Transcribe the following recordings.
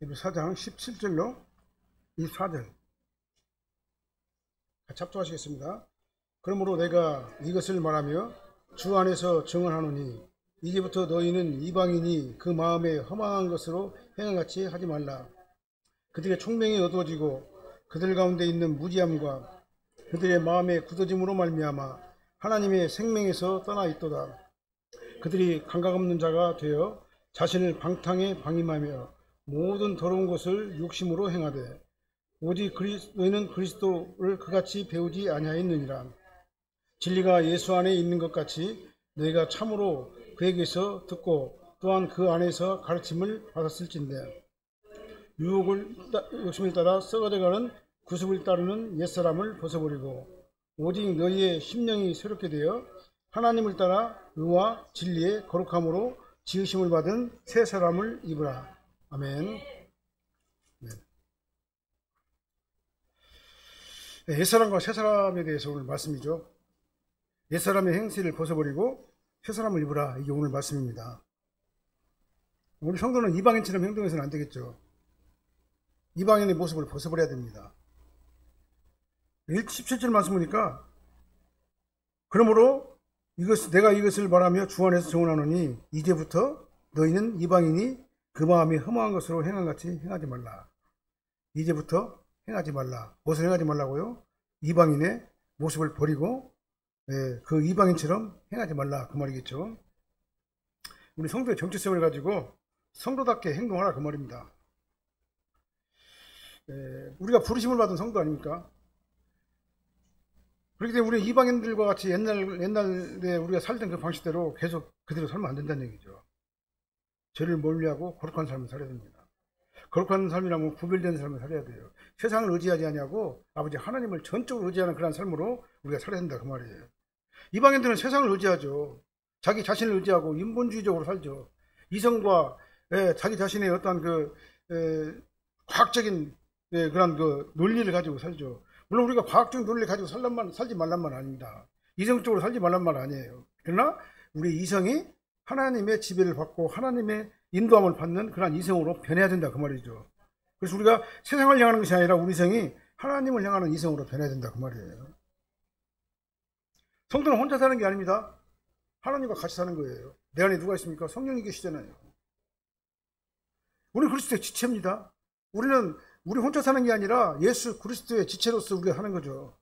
히브리서 4장 17절로 24절 같이 합독하시겠습니다. 그러므로 내가 이것을 말하며 주 안에서 증언하노니 이제부터 너희는 이방인이 그 마음에 허망한 것으로 행함같이 하지 말라. 그들의 총명이 어두워지고 그들 가운데 있는 무지함과 그들의 마음의 굳어짐으로 말미암아 하나님의 생명에서 떠나 있도다. 그들이 감각 없는 자가 되어 자신을 방탕에 방임하며 모든 더러운 것을 욕심으로 행하되 오직 너희는 그리스도를 그같이 배우지 아니하였느니라. 진리가 예수 안에 있는 것 같이 너희가 참으로 그에게서 듣고 또한 그 안에서 가르침을 받았을진데 욕심을 따라 썩어져가는 구습을 따르는 옛사람을 벗어버리고 오직 너희의 심령이 새롭게 되어 하나님을 따라 의와 진리의 거룩함으로 지으심을 받은 새 사람을 입으라. 아멘. 네. 옛사람과 새사람에 대해서 오늘 말씀이죠. 옛사람의 행실을 벗어버리고 새사람을 입으라. 이게 오늘 말씀입니다. 우리 성도는 이방인처럼 행동해서는 안 되겠죠. 이방인의 모습을 벗어버려야 됩니다. 17절 말씀 보니까 그러므로 내가 이것을 말하며 주 안에서 증언하노니 이제부터 너희는 이방인이 그 마음이 허망한 것으로 행함같이 행하지 말라. 이제부터 행하지 말라. 무엇을 행하지 말라고요? 이방인의 모습을 버리고 그 이방인처럼 행하지 말라 그 말이겠죠. 우리 성도의 정체성을 가지고 성도답게 행동하라 그 말입니다. 우리가 부르심을 받은 성도 아닙니까? 그렇기 때문에 우리 이방인들과 같이 옛날에 우리가 살던 그 방식대로 계속 그대로 살면 안 된다는 얘기죠. 죄를 멀리하고 거룩한 삶을 살아야 됩니다. 거룩한 삶이라면 구별된 삶을 살아야 돼요. 세상을 의지하지 아니하고 아버지 하나님을 전적으로 의지하는 그런 삶으로 우리가 살아야 된다 그 말이에요. 이방인들은 세상을 의지하죠. 자기 자신을 의지하고 인본주의적으로 살죠. 이성과 자기 자신의 어떤 과학적인 그런 논리를 가지고 살죠. 물론 우리가 과학적인 논리를 가지고 살지 말란 말 아닙니다. 이성적으로 살지 말란 말 아니에요. 그러나 우리 이성이 하나님의 지배를 받고 하나님의 인도함을 받는 그런 이성으로 변해야 된다 그 말이죠. 그래서 우리가 세상을 향하는 것이 아니라 우리 이성이 하나님을 향하는 이성으로 변해야 된다 그 말이에요. 성도는 혼자 사는 게 아닙니다. 하나님과 같이 사는 거예요. 내 안에 누가 있습니까? 성령이 계시잖아요. 우리는 그리스도의 지체입니다. 우리 혼자 사는 게 아니라 예수 그리스도의 지체로서 우리가 사는 거죠.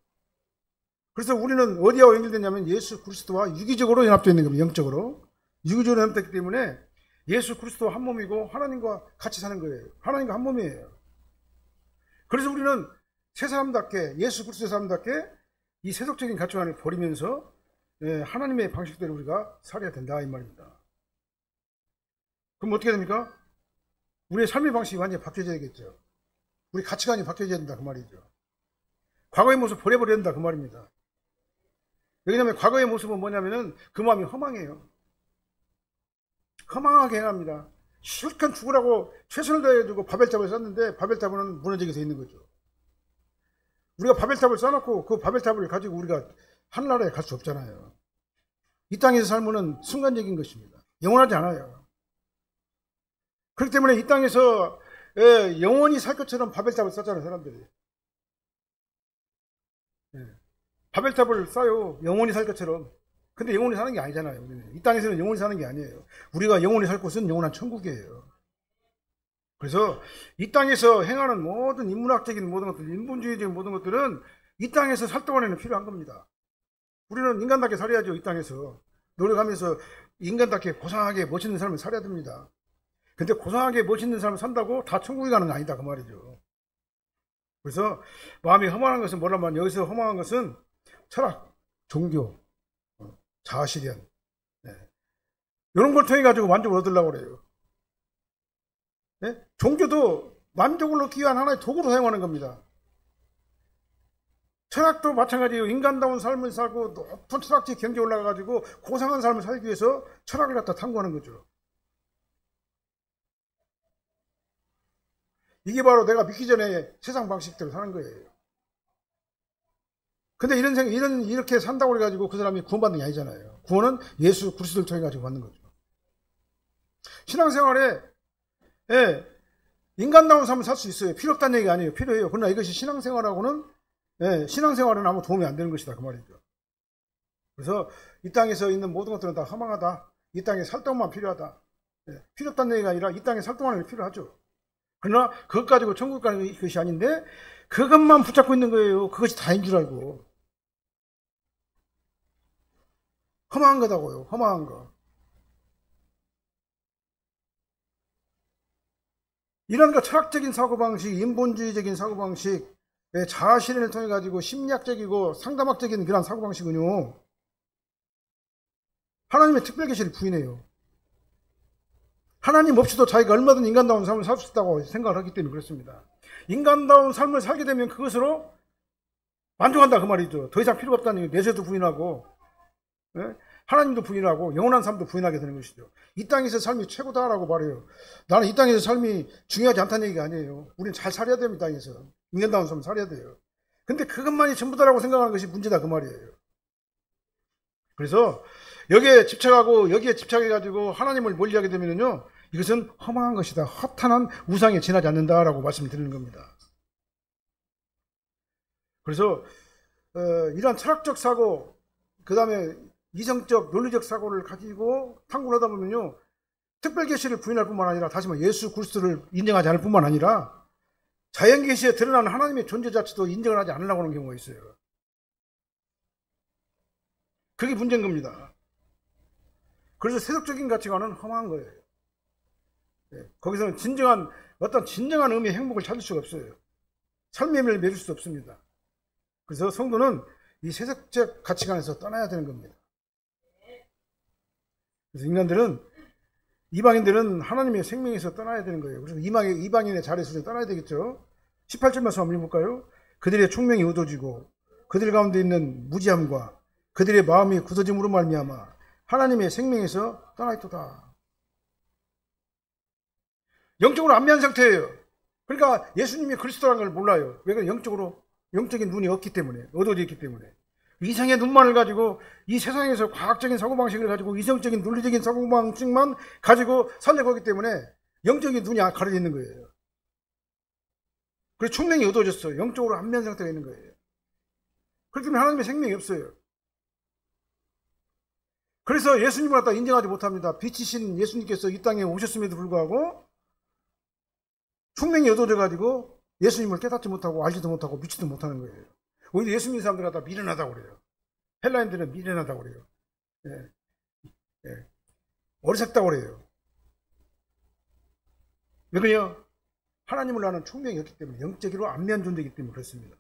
그래서 우리는 어디와 연결되냐면 예수 그리스도와 유기적으로 연합되어 있는 겁니다. 영적으로. 유기적으로 연합되기 때문에 예수 그리스도와 한 몸이고 하나님과 같이 사는 거예요. 하나님과 한 몸이에요. 그래서 우리는 새 사람답게 예수 그리스도의 사람답게 이 세속적인 가치관을 버리면서 하나님의 방식대로 우리가 살아야 된다 이 말입니다. 그럼 어떻게 됩니까? 우리의 삶의 방식이 완전히 바뀌어져야겠죠. 우리 가치관이 바뀌어져야 된다 그 말이죠. 과거의 모습 버려버려야 된다 그 말입니다. 왜냐하면 과거의 모습은 뭐냐면은 그 마음이 허망해요. 허망하게 행합니다. 실컷 죽으라고 최선을 다해주고 바벨탑을 쌓는데 바벨탑은 무너지게 돼 있는 거죠. 우리가 바벨탑을 쌓아놓고 그 바벨탑을 가지고 우리가 하늘나라에 갈 수 없잖아요. 이 땅에서 삶은 순간적인 것입니다. 영원하지 않아요. 그렇기 때문에 이 땅에서 영원히 살 것처럼 바벨탑을 쌓잖아요, 사람들이. 바벨탑을 쌓아요, 영원히 살 것처럼. 근데 영원히 사는 게 아니잖아요. 우리는. 이 땅에서는 영원히 사는 게 아니에요. 우리가 영원히 살 곳은 영원한 천국이에요. 그래서 이 땅에서 행하는 모든 인문학적인 모든 것들, 인본주의적인 모든 것들은 이 땅에서 살 동안에는 필요한 겁니다. 우리는 인간답게 살아야죠. 이 땅에서 노력하면서 인간답게 고상하게 멋있는 삶을 살아야 됩니다. 근데 고상하게 멋있는 삶을 산다고 다 천국에 가는 거 아니다 그 말이죠. 그래서 마음이 허망한 것은 뭐란 말이야? 여기서 허망한 것은 철학, 종교, 자아실현 이런 걸 통해 가지고 만족을 얻으려고 그래요. 종교도 만족을 얻기 위한 하나의 도구로 사용하는 겁니다. 철학도 마찬가지예요. 인간다운 삶을 살고 높은 철학적 경지에 올라가가지고 고상한 삶을 살기 위해서 철학을 갖다 탐구하는 거죠. 이게 바로 내가 믿기 전에 세상 방식대로 사는 거예요. 근데 이렇게 산다고 그래가지고 그 사람이 구원받는 게 아니잖아요. 구원은 예수 그리스도를 통해 가지고 받는 거죠. 신앙생활에 인간다운 삶을 살 수 있어요. 필요 없다는 얘기가 아니에요. 필요해요. 그러나 이것이 신앙생활하고는, 신앙생활은 아무 도움이 안 되는 것이다. 그 말이죠. 그래서 이 땅에서 있는 모든 것들은 다 허망하다. 이 땅에 살동만 필요하다. 필요 없다는 얘기가 아니라 이 땅에 살동하는 게 필요하죠. 그러나 그것 가지고 천국 가는 것이 아닌데 그것만 붙잡고 있는 거예요. 그것이 다인 줄 알고. 허망한 거다고요. 허망한 거. 이런 거 철학적인 사고방식, 인본주의적인 사고방식, 자아실현을 통해 가지고 심리학적이고 상담학적인 그런 사고방식은요, 하나님의 특별 계시를 부인해요. 하나님 없이도 자기가 얼마든 인간다운 삶을 살 수 있다고 생각을 하기 때문에 그렇습니다. 인간다운 삶을 살게 되면 그것으로 만족한다 그 말이죠. 더 이상 필요가 없다는 얘기, 내세도 부인하고, 하나님도 부인하고 영원한 삶도 부인하게 되는 것이죠. 이 땅에서 삶이 최고다라고 말해요. 나는 이 땅에서 삶이 중요하지 않다는 얘기가 아니에요. 우리는 잘 살아야 됩니다. 이 땅에서 인간다운 삶을 살아야 돼요. 근데 그것만이 전부다라고 생각하는 것이 문제다 그 말이에요. 그래서 여기에 집착하고 여기에 집착해가지고 하나님을 멀리하게 되면요, 이것은 허망한 것이다. 허탄한 우상에 지나지 않는다라고 말씀을 드리는 겁니다. 그래서 이러한 철학적 사고, 그 다음에 이성적, 논리적 사고를 가지고 탐구를 하다 보면요, 특별 계시를 부인할 뿐만 아니라, 다시 말해 예수 그리스도를 인정하지 않을 뿐만 아니라 자연 계시에 드러나는 하나님의 존재 자체도 인정을 하지 않으려고 하는 경우가 있어요. 그게 문제인 겁니다. 그래서 세속적인 가치관은 험한 거예요. 거기서는 어떤 진정한 의미의 행복을 찾을 수가 없어요. 삶의 의미를 맺을 수 없습니다. 그래서 성도는 이 세속적 가치관에서 떠나야 되는 겁니다. 그래서 이방인들은 하나님의 생명에서 떠나야 되는 거예요. 그래서 이방인의 자리에서 떠나야 되겠죠. 18절 말씀 한번 읽어볼까요? 그들의 총명이 어두워지고 그들 가운데 있는 무지함과 그들의 마음이 굳어짐으로 말미암아 하나님의 생명에서 떠나있도다. 영적으로 안면한 상태예요. 그러니까 예수님이 그리스도라는 걸 몰라요. 왜 그래? 영적인 눈이 없기 때문에, 어두워져 있기 때문에. 이성의 눈만을 가지고 이 세상에서 과학적인 사고방식을 가지고 이성적인 논리적인 사고방식만 가지고 살려고 하기 때문에 영적인 눈이 가려져 있는 거예요. 그래서 총명이 어두워졌어요. 영적으로 안면 상태가 있는 거예요. 그렇기 때문에 하나님의 생명이 없어요. 그래서 예수님을 갖다 인정하지 못합니다. 빛이신 예수님께서 이 땅에 오셨음에도 불구하고 총명이 어두워져가지고 예수님을 깨닫지 못하고 알지도 못하고 믿지도 못하는 거예요. 오히려 예수 믿는 사람들 갖다 미련하다고 그래요. 헬라인들은 미련하다고 그래요. 어리석다고 그래요. 왜 그래요? 하나님을 아는 총명이 없기 때문에, 영적으로 안면 존재이기 때문에 그렇습니다.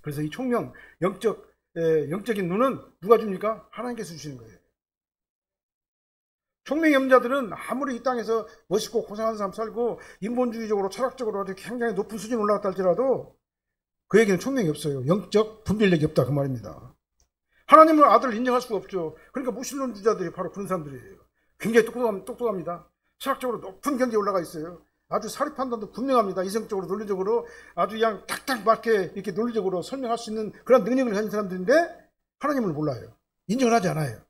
그래서 이 총명, 영적인 눈은 누가 줍니까? 하나님께서 주시는 거예요. 총명이 없는 자들은 아무리 이 땅에서 멋있고 고상한 삶 살고 인본주의적으로 철학적으로 굉장히 높은 수준에 올라갔다 할지라도 그에게는 총명이 없어요. 영적 분별력이 없다 그 말입니다. 하나님을 아들을 인정할 수가 없죠. 그러니까 무신론주자들이 바로 그런 사람들이에요. 굉장히 똑똑합니다. 철학적으로 높은 경지에 올라가 있어요. 아주 사리 판단도 분명합니다. 이성적으로 논리적으로 아주 그냥 딱딱 맞게 이렇게 논리적으로 설명할 수 있는 그런 능력을 가진 사람들인데 하나님을 몰라요. 인정을 하지 않아요.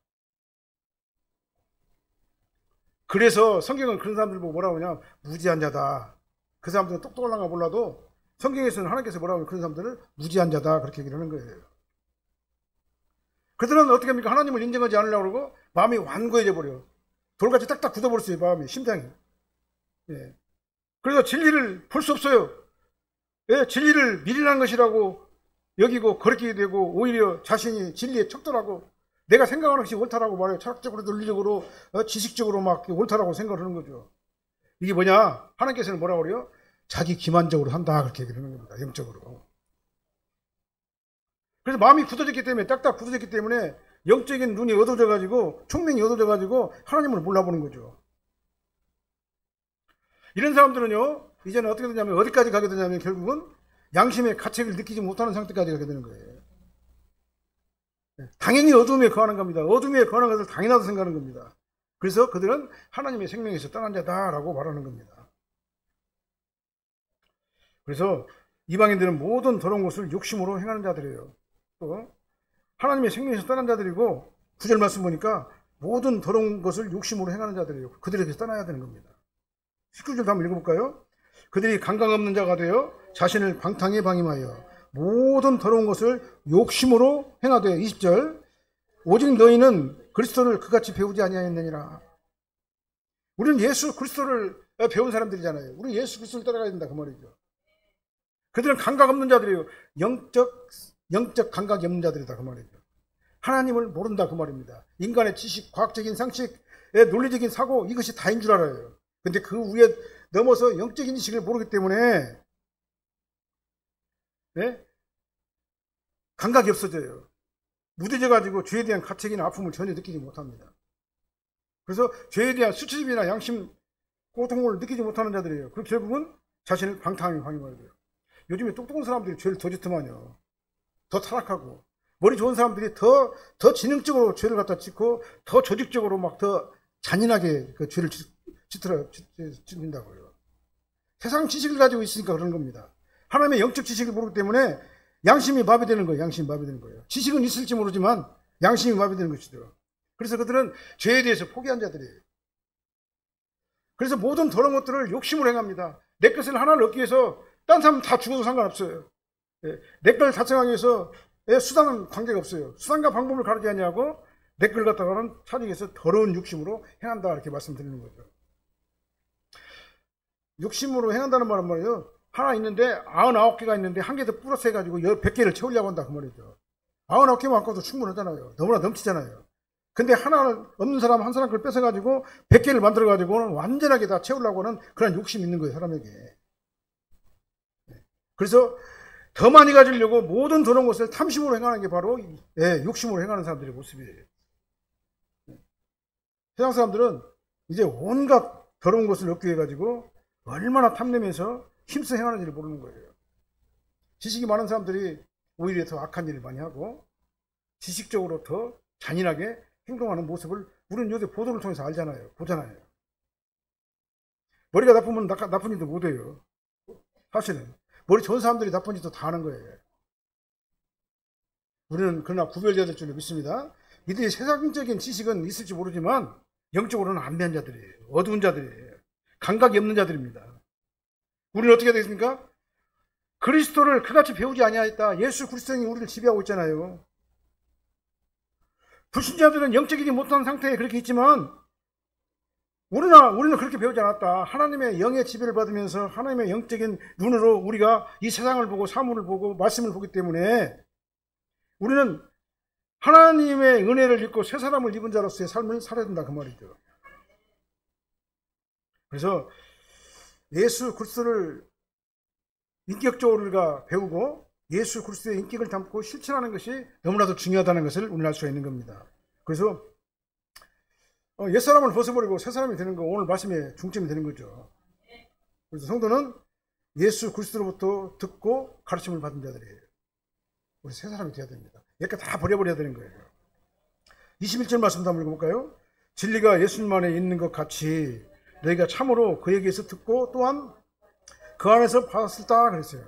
그래서 성경은 그런 사람들 보고 뭐라고 하냐, 무지한 자다. 그 사람들은 똑똑한가 몰라도 성경에서는 하나님께서 뭐라고 하면 그런 사람들을 무지한 자다 그렇게 얘기를 하는 거예요. 그들은 어떻게 합니까? 하나님을 인정하지 않으려고 그러고 마음이 완고해져 버려요. 돌같이 딱딱 굳어버렸어요. 마음이, 심장이. 그래서 진리를 볼 수 없어요. 진리를 미련한 것이라고 여기고 그렇게 되고 오히려 자신이 진리에 척돌하고 내가 생각하는 것이 옳다라고 말해요. 철학적으로, 논리적으로, 지식적으로 막 옳다라고 생각을 하는 거죠. 이게 뭐냐? 하나님께서는 뭐라고 그래요? 자기 기만적으로 한다 그렇게 얘기를 하는 겁니다. 영적으로. 그래서 마음이 굳어졌기 때문에, 딱딱 굳어졌기 때문에 영적인 눈이 어두워져가지고, 총명이 어두워져가지고 하나님을 몰라보는 거죠. 이런 사람들은요, 이제는 어떻게 되냐면, 어디까지 가게 되냐면 결국은 양심의 가책을 느끼지 못하는 상태까지 가게 되는 거예요. 당연히 어둠에 거하는 겁니다. 어둠에 거하는 것을 당연하다고 생각하는 겁니다. 그래서 그들은 하나님의 생명에서 떠난 자다라고 말하는 겁니다. 그래서 이방인들은 모든 더러운 것을 욕심으로 행하는 자들이에요. 또 하나님의 생명에서 떠난 자들이고 9절 말씀 보니까 모든 더러운 것을 욕심으로 행하는 자들이에요. 그들에게서 떠나야 되는 겁니다. 19절도 한번 읽어볼까요? 그들이 감각 없는 자가 되어 자신을 방탕에 방임하여 모든 더러운 것을 욕심으로 행하되 20절 오직 너희는 그리스도를 그같이 배우지 아니하였느니라. 우리는 예수 그리스도를 배운 사람들이잖아요. 우리 예수 그리스도를 따라가야 된다 그 말이죠. 그들은 감각 없는 자들이에요. 영적 감각이 없는 자들이다 그 말이죠. 하나님을 모른다 그 말입니다. 인간의 지식, 과학적인 상식, 논리적인 사고 이것이 다인 줄 알아요. 근데 그 위에 넘어서 영적인 지식을 모르기 때문에 네? 감각이 없어져요. 무뎌져가지고 죄에 대한 가책이나 아픔을 전혀 느끼지 못합니다. 그래서 죄에 대한 수치심이나 양심, 고통을 느끼지 못하는 자들이에요. 그리고 결국은 자신을 방탕하게 방임하게 돼요. 요즘에 똑똑한 사람들이 죄를 더 짓더만요. 더 타락하고 머리 좋은 사람들이 더 지능적으로 죄를 갖다 짓고 더 조직적으로 막 더 잔인하게 그 죄를 짓는다고요. 세상 지식을 가지고 있으니까 그런 겁니다. 하나님의 영적 지식을 모르기 때문에 양심이 마비되는 거예요. 양심이 마비되는 거예요. 지식은 있을지 모르지만 양심이 마비되는 것이죠. 그래서 그들은 죄에 대해서 포기한 자들이에요. 그래서 모든 더러운 것들을 욕심으로 행합니다. 내 것을 하나를 얻기 위해서 딴 사람 다 죽어도 상관없어요. 내 걸 달성하기 위해서 수단은 관계가 없어요. 수단과 방법을 가르지 않냐고 내 걸 갖다가는 찾기 위해서 더러운 욕심으로 행한다 이렇게 말씀드리는 거죠. 욕심으로 행한다는 말은 뭐예요? 하나 있는데 99개가 있는데 한 개 더 플러스 해가지고 100개를 채우려고 한다 그 말이죠. 99개만 갖고도 충분하잖아요. 너무나 넘치잖아요. 근데 하나 없는 사람 한 사람 걸 뺏어가지고 100개를 만들어가지고는 완전하게 다 채우려고 하는 그런 욕심이 있는 거예요. 사람에게. 그래서 더 많이 가지려고 모든 더러운 것을 탐심으로 행하는 게 바로 욕심으로 행하는 사람들의 모습이에요. 세상 사람들은 이제 온갖 더러운 것을 얻기 위해 가지고 얼마나 탐내면서 힘써 행하는지를 모르는 거예요. 지식이 많은 사람들이 오히려 더 악한 일을 많이 하고 지식적으로 더 잔인하게 행동하는 모습을 우리는 요새 보도를 통해서 알잖아요. 보잖아요. 머리가 나쁘면 나쁜 일도 못해요. 사실은 머리 좋은 사람들이 나쁜 짓도 다 하는 거예요. 우리는 그러나 구별돼야 될 줄 믿습니다. 이들이 세상적인 지식은 있을지 모르지만 영적으로는 안배한 자들이에요. 어두운 자들이에요. 감각이 없는 자들입니다. 우리는 어떻게 되겠습니까? 그리스도를 그같이 배우지 아니하였다. 예수 그리스도인이 우리를 지배하고 있잖아요. 불신자들은 영적이지 못한 상태에 그렇게 있지만 우리는 그렇게 배우지 않았다. 하나님의 영의 지배를 받으면서 하나님의 영적인 눈으로 우리가 이 세상을 보고 사물을 보고 말씀을 보기 때문에 우리는 하나님의 은혜를 입고 새 사람을 입은 자로서의 삶을 살아야 된다 그 말이죠. 그래서 예수 그리스도를 인격적으로 우리가 배우고 예수 그리스도의 인격을 담고 실천하는 것이 너무나도 중요하다는 것을 우리는 알 수가 있는 겁니다. 그래서 옛사람을 벗어버리고 새사람이 되는 거 오늘 말씀의 중점이 되는 거죠. 그래서 성도는 예수 그리스도로부터 듣고 가르침을 받은 자들이에요. 우리 새사람이 되어야 됩니다. 옛것 다 버려버려야 되는 거예요. 21절 말씀도 한번 읽어볼까요? 진리가 예수님 안에 있는 것 같이 너희가 참으로 그에게서 듣고 또한 그 안에서 받았을다 그랬어요.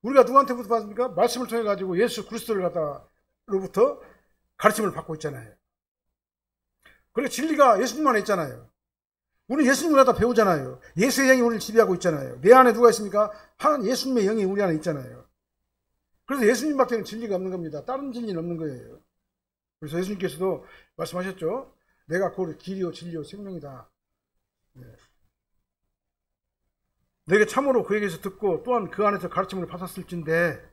우리가 누구한테부터 받습니까? 말씀을 통해 가지고 예수 그리스도를 갖다로부터 가르침을 받고 있잖아요. 그리고 진리가 예수님 안에 있잖아요. 우리는 예수님을 갖다 배우잖아요. 예수의 영이 우리를 지배하고 있잖아요. 내 안에 누가 있습니까? 하나님 예수님의 영이 우리 안에 있잖아요. 그래서 예수님밖에는 진리가 없는 겁니다. 다른 진리는 없는 거예요. 그래서 예수님께서도 말씀하셨죠. 내가 곧 길이요 진리요 생명이다. 너에게 참으로 그에게서 듣고 또한 그 안에서 가르침을 받았을진데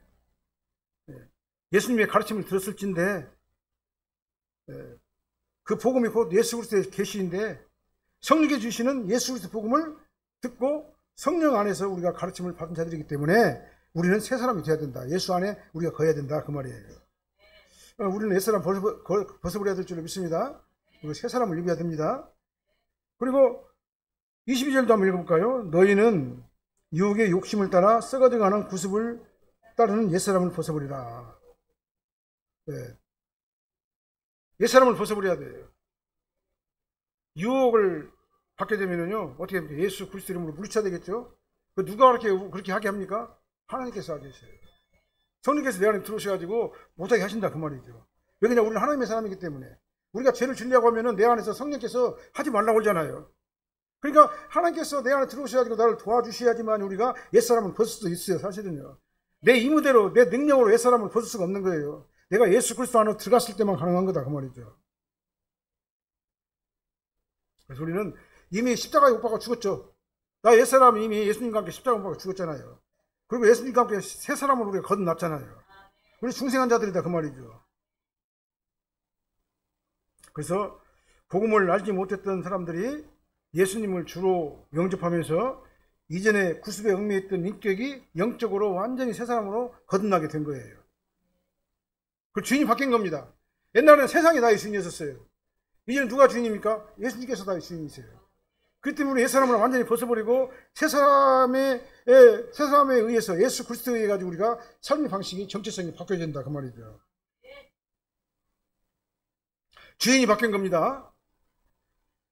예수님의 가르침을 들었을진데 그 복음이 곧 예수 그리스도의 계시인데 성령께 주시는 예수 그리스도 복음을 듣고 성령 안에서 우리가 가르침을 받은 자들이기 때문에 우리는 새 사람이 되어야 된다. 예수 안에 우리가 거해야 된다 그 말이에요. 우리는 옛 사람 벗어버려야 될 줄 믿습니다. 그리고 새 사람을 입어야 됩니다. 그리고 22절도 한번 읽어볼까요? 너희는 유혹의 욕심을 따라 썩어져가는 구습을 따르는 옛사람을 벗어버리라. 옛사람을 벗어버려야 돼요. 유혹을 받게 되면요 어떻게 합니까? 예수 그리스도 이름으로 물리쳐야 되겠죠? 누가 그렇게 하게 합니까? 하나님께서 하게 하셔요. 성령께서 내 안에 들어오셔가지고 못하게 하신다 그 말이죠. 왜냐면 우리는 하나님의 사람이기 때문에 우리가 죄를 지으려고 하면은 내 안에서 성령께서 하지 말라고 하잖아요. 그러니까 하나님께서 내 안에 들어오셔가지고 나를 도와주셔야지만 우리가 옛사람을 벗을 수 있어요. 사실은요. 내 임무대로 내 능력으로 옛사람을 벗을 수가 없는 거예요. 내가 예수 그리스도 안으로 들어갔을 때만 가능한 거다 그 말이죠. 그래서 우리는 이미 십자가에 못 박아 죽었죠. 나 옛사람이 이미 예수님과 함께 십자가에 못 박아 죽었잖아요. 그리고 예수님과 함께 새 사람을 우리가 거듭났잖아요. 우리 중생한 자들이다 그 말이죠. 그래서 복음을 알지 못했던 사람들이 예수님을 주로 영접하면서 이전에 구습에 얽매였던 인격이 영적으로 완전히 새 사람으로 거듭나게 된 거예요. 그 주인이 바뀐 겁니다. 옛날에는 세상이 나의 주인이었어요. 이제는 누가 주인입니까? 예수님께서 나의 주인이세요. 그렇기 때문에 옛사람을 완전히 벗어버리고 새 사람에 의해서 예수 그리스도에 의해 가지고 우리가 삶의 방식이 정체성이 바뀌어야 된다 그 말이죠. 주인이 바뀐 겁니다.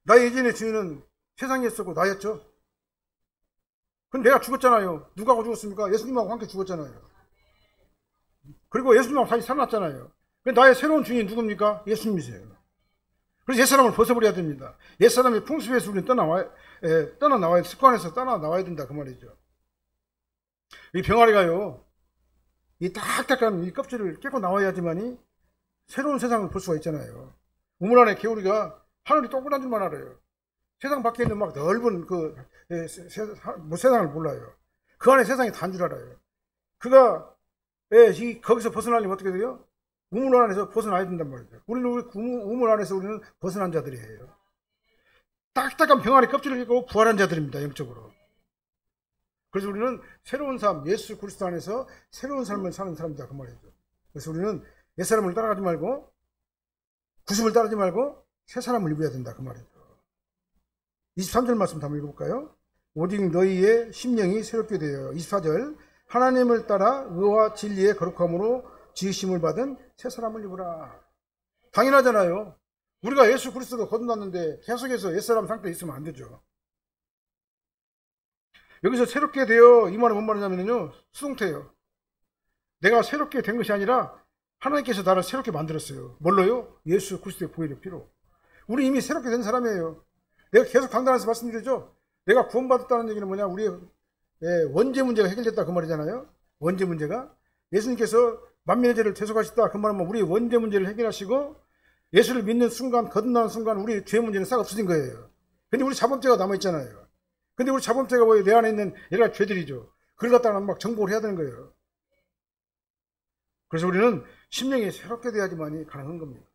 나의 예전의 주인은 세상이었었고 나였죠. 그럼 내가 죽었잖아요. 누구하고 죽었습니까? 예수님하고 함께 죽었잖아요. 그리고 예수님하고 다시 살아났잖아요. 나의 새로운 주인이 누굽니까? 예수님이세요. 그래서 옛사람을 벗어버려야 됩니다. 옛사람의 풍습에서 우리는 떠나나와야, 습관에서 떠나나와야 된다 그 말이죠. 이 병아리가요, 이 딱딱한 이 껍질을 깨고 나와야지만이 새로운 세상을 볼 수가 있잖아요. 우물 안에 개구리가 하늘이 동그란 줄만 알아요. 세상 밖에 있는 막 넓은 세상을 몰라요. 그 안에 세상이 단 줄 알아요. 그가 거기서 벗어나려면 어떻게 돼요? 우물 안에서 벗어나야 된단 말이죠. 우리는 우물 안에서 우리는 벗어난 자들이에요. 딱딱한 병아리 껍질을 입고 부활한 자들입니다. 영적으로. 그래서 우리는 새로운 삶, 예수 그리스도 안에서 새로운 삶을 사는 사람이다 그 말이죠. 그래서 우리는 옛사람을 따라가지 말고 구습을 따르지 말고 새 사람을 입어야 된다 그 말이죠. 23절 말씀 한번 읽어볼까요? 오직 너희의 심령이 새롭게 되어 24절 하나님을 따라 의와 진리의 거룩함으로 지으심을 받은 새 사람을 입으라. 당연하잖아요. 우리가 예수 그리스도로 거듭났는데 계속해서 옛사람 상태에 있으면 안 되죠. 여기서 새롭게 되어 이 말은 뭔 말이냐면요, 수동태예요. 내가 새롭게 된 것이 아니라 하나님께서 나를 새롭게 만들었어요. 뭘로요? 예수 그리스도의 보혈의 피로. 우리 이미 새롭게 된 사람이에요. 내가 계속 강단에서 말씀드리죠. 내가 구원받았다는 얘기는 뭐냐? 우리의 원죄 문제가 해결됐다 그 말이잖아요. 원죄 문제가. 예수님께서 만민의 죄를 대속하셨다 그 말은 우리의 원죄 문제를 해결하시고 예수를 믿는 순간, 거듭나는 순간 우리 죄 문제는 싹 없어진 거예요. 근데 우리 자범죄가 남아있잖아요. 근데 우리 자범죄가 뭐예요? 내 안에 있는 여러 가지 죄들이죠. 그걸 갖다가 막 정복을 해야 되는 거예요. 그래서 우리는 심령이 새롭게 돼야지만이 가능한 겁니다.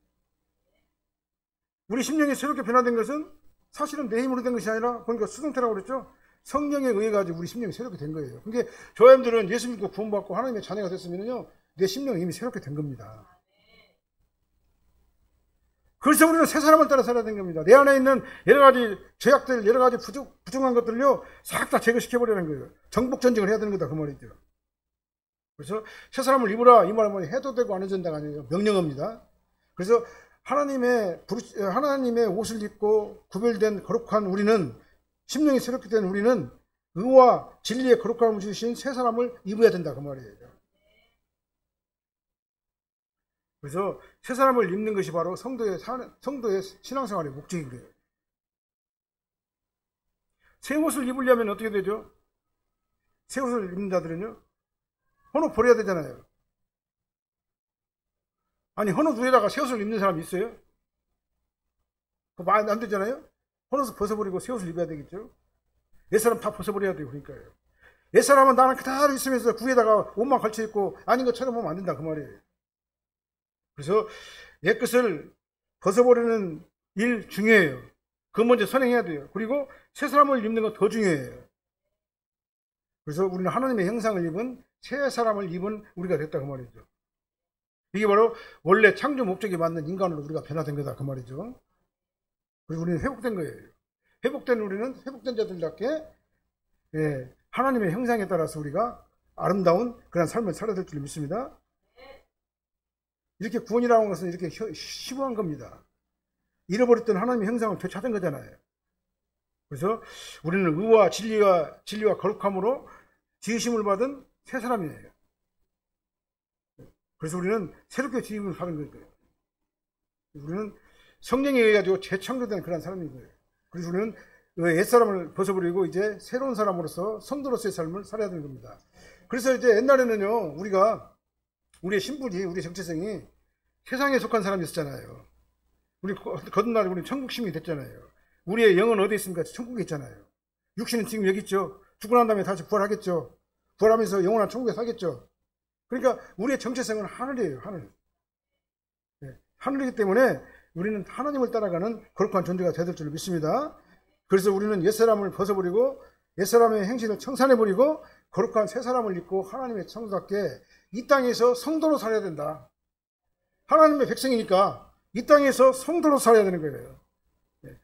우리 심령이 새롭게 변화된 것은 사실은 내 힘으로 된 것이 아니라 보니까 수동태라고 그랬죠. 성령에 의해 가지고 우리 심령이 새롭게 된 거예요. 그러니까 저희들은 예수 믿고 구원받고 하나님의 자녀가 됐으면요, 내 심령이 이미 새롭게 된 겁니다. 그래서 우리는 새 사람을 따라 살아야 되는 겁니다. 내 안에 있는 여러 가지 죄악들, 여러 가지 부정한 것들을요, 싹 다 제거시켜버리는 거예요. 정복전쟁을 해야 되는 거다 그 말이죠. 그래서 새 사람을 입으라 이 말은 해도 되고 안 해도 된다가 아니에요. 명령어입니다. 그래서 하나님의 옷을 입고 구별된 거룩한 우리는, 심령이 새롭게 된 우리는 의와 진리의 거룩함을 주신 새 사람을 입어야 된다 그 말이에요. 그래서 새 사람을 입는 것이 바로 성도의 신앙생활의 목적인 거예요. 새 옷을 입으려면 어떻게 되죠? 새 옷을 입는 자들은요, 헌옷 버려야 되잖아요. 아니, 헌옷 위에다가 새 옷을 입는 사람이 있어요? 그거 말 안 되잖아요? 헌옷을 벗어버리고 새 옷을 입어야 되겠죠? 옛사람 다 벗어버려야 돼요. 그러니까요. 옛사람은 나는 그대로 있으면서 그 위에다가 옷만 걸쳐입고 아닌 것처럼 보면 안 된다 그 말이에요. 그래서 옛것을 벗어버리는 일 중요해요. 그거 먼저 선행해야 돼요. 그리고 새 사람을 입는 건 더 중요해요. 그래서 우리는 하나님의 형상을 입은 새 사람을 입은 우리가 됐다 그 말이죠. 이게 바로 원래 창조 목적에 맞는 인간으로 우리가 변화된 거다 그 말이죠. 그리고 우리는 회복된 거예요. 회복된 우리는 회복된 자들답게 하나님의 형상에 따라서 우리가 아름다운 그런 삶을 살아야 될 줄 믿습니다. 이렇게 구원이라는 것은 이렇게 심오한 겁니다. 잃어버렸던 하나님의 형상을 되찾은 거잖아요. 그래서 우리는 의와 진리와 거룩함으로 지으심을 받은 새 사람이에요. 그래서 우리는 새롭게 지음을 받은 거예요. 우리는 성령에 의해 가지고 재창조된 그런 사람인 거예요. 그래서 우리는 옛사람을 벗어버리고 이제 새로운 사람으로서 성도로서의 삶을 살아야 되는 겁니다. 그래서 이제 옛날에는요, 우리의 신분이, 우리의 정체성이 세상에 속한 사람이었잖아요. 우리 거듭날 우리 천국 시민이 됐잖아요. 우리의 영은 어디 있습니까? 천국에 있잖아요. 육신은 지금 여기 있죠. 죽고 난 다음에 다시 부활하겠죠. 부활하면서 영원한 천국에 살겠죠. 그러니까 우리의 정체성은 하늘이에요. 하늘. 네, 하늘이기 때문에 우리는 하나님을 따라가는 거룩한 존재가 되야 될 줄 믿습니다. 그래서 우리는 옛사람을 벗어버리고 옛사람의 행실을 청산해버리고 거룩한 새사람을 입고 하나님의 성도답게 이 땅에서 성도로 살아야 된다. 하나님의 백성이니까 이 땅에서 성도로 살아야 되는 거예요.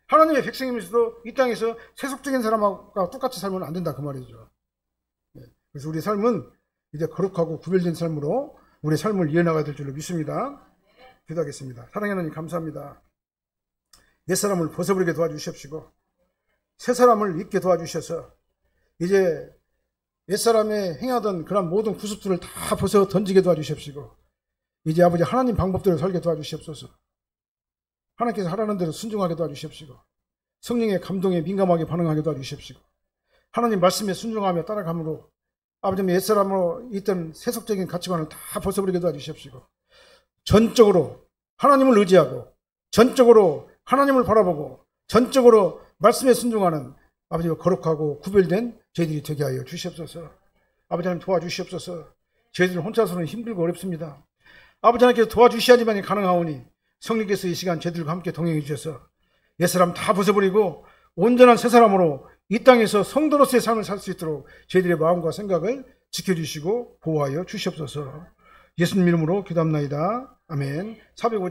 하나님의 백성이면서도 이 땅에서 세속적인 사람과 똑같이 살면 안 된다 그 말이죠. 그래서 우리 삶은 이제 거룩하고 구별된 삶으로 우리 삶을 이어나가야 될 줄로 믿습니다. 기도하겠습니다. 사랑하는 하나님 감사합니다. 옛사람을 벗어버리게 도와주시옵시고 새사람을 입게 도와주셔서 이제 옛사람에 행하던 그런 모든 구습들을 다 벗어 던지게 도와주시옵시고 이제 아버지 하나님 방법대로 살게 도와주시옵소서. 하나님께서 하라는 대로 순종하게 도와주시옵시고 성령의 감동에 민감하게 반응하게 도와주시옵시고 하나님 말씀에 순종하며 따라감으로 아버지 옛사람으로 있던 세속적인 가치관을 다 벗어버리게 도와주시옵시고 전적으로 하나님을 의지하고 전적으로 하나님을 바라보고 전적으로 말씀에 순종하는 아버지가 거룩하고 구별된 저희들이 되게 하여 주시옵소서. 아버지 하나님 도와주시옵소서. 저희들 혼자서는 힘들고 어렵습니다. 아버지 하나님께서 도와주셔야지만 가능하오니 성령께서 이 시간 저희들과 함께 동행해 주셔서 옛사람 다 벗어버리고 온전한 새사람으로 이 땅에서 성도로서의 삶을 살 수 있도록 저희들의 마음과 생각을 지켜주시고 보호하여 주시옵소서. 예수님 이름으로 기도합나이다. 아멘. 405장